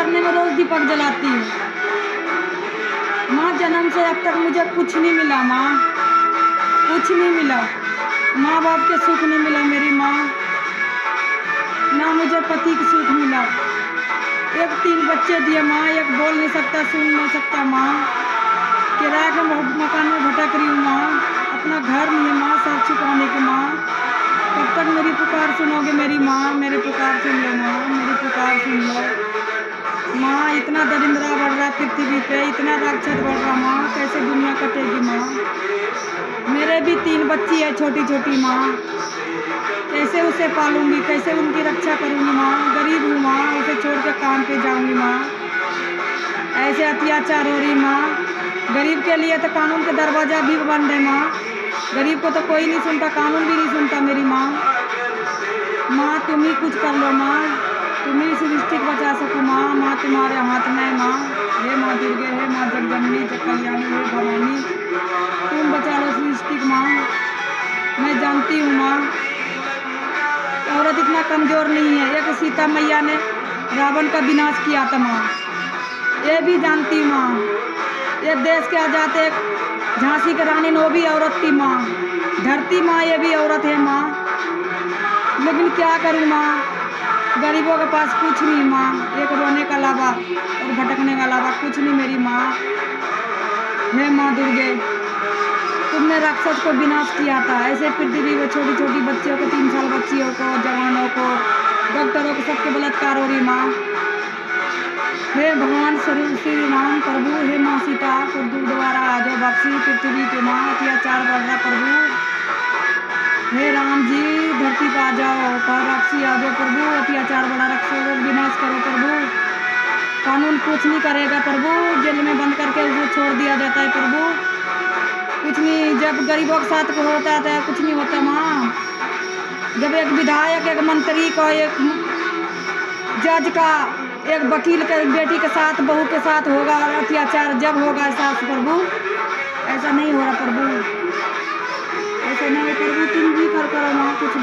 करने में रोज़ दीपक जलाती हूँ। माँ, जन्म से अब तक मुझे कुछ नहीं मिला माँ, कुछ नहीं मिला। माँ बाप के सुख नहीं मिला मेरी माँ, ना मुझे पति का सुख मिला। एक 3 बच्चे दिए माँ, एक बोल नहीं सकता, सुन नहीं सकता माँ। किराए के मकान में भटक रही हूँ माँ, अपना घर नहीं है माँ सर छुपाने की माँ। कब तक मेरी पुकार सुनोगे मेरी माँ? मेरी पुकार सुन लो माँ, मेरी पुकार सुन लो माँ। इतना दरिंद्रा बढ़ रहा पृथ्वी पे, इतना राक्षस बढ़ रहा माँ, कैसे दुनिया कटेगी माँ? मेरे भी 3 बच्ची है छोटी छोटी माँ, कैसे उसे पालूंगी, कैसे उनकी रक्षा करूंगी माँ? गरीब हूँ माँ, उसे छोड़ के काम पे जाऊंगी माँ। ऐसे अत्याचार हो रही माँ। गरीब के लिए तो कानून के दरवाजा भी बंद है माँ, गरीब को तो कोई नहीं सुनता, कानून भी नहीं सुनता मेरी माँ। माँ तुम ही कुछ कर लो माँ, तुम ही सृष्टि को बचा सको माँ। माँ तुम्हारे हाथ में है माँ। हे माँ दुर्गे, हे माँ जगजननी, जग कल्याणी, हे भवानी, तुम बचा लो सृष्टि को माँ। मैं जानती हूँ माँ, औरत इतना कमज़ोर नहीं है। एक सीता मैया ने रावण का विनाश किया था माँ, ये भी जानती माँ। ये देश के आज़ाद एक झांसी की रानी, वो भी औरत थी माँ। धरती माँ ये भी औरत है माँ, लेकिन क्या करूँ माँ, गरीबों के पास कुछ नहीं माँ, एक रोने का अलावा और भटकने का अलावा कुछ नहीं मेरी माँ। हे माँ दुर्गे, तुमने राक्षस को विनाश किया था, ऐसे पृथ्वी को छोटी छोटी बच्चियों को, 3 साल बच्चियों को, जवानों को, डॉक्टरों को, सबके बलात्कार हो रही माँ। हे भगवान स्वरूप श्री राम प्रभु, हे माँ सीता को दोबारा आ जाओ वापसी पृथ्वी पे माँ, अत्याचार बढ़ रहा प्रभु। हे राम जी धरती पर आ जाओ, वापसी आ जाओ प्रभु, अत्याचार बढ़ा रखो, विनाश करो प्रभु। कानून कुछ नहीं करेगा प्रभु, जेल में बंद करके उसे छोड़ दिया जाता है प्रभु, कुछ नहीं। जब गरीबों के साथ होता है कुछ नहीं होता माँ। जब एक विधायक, एक मंत्री का, एक जज का, एक वकील के बेटी के साथ, बहू के साथ होगा अत्याचार, जब होगा सास प्रभु, ऐसा नहीं हो रहा प्रभु, ऐसा नहीं प्रभु, तुम भी कर करो माँ कुछ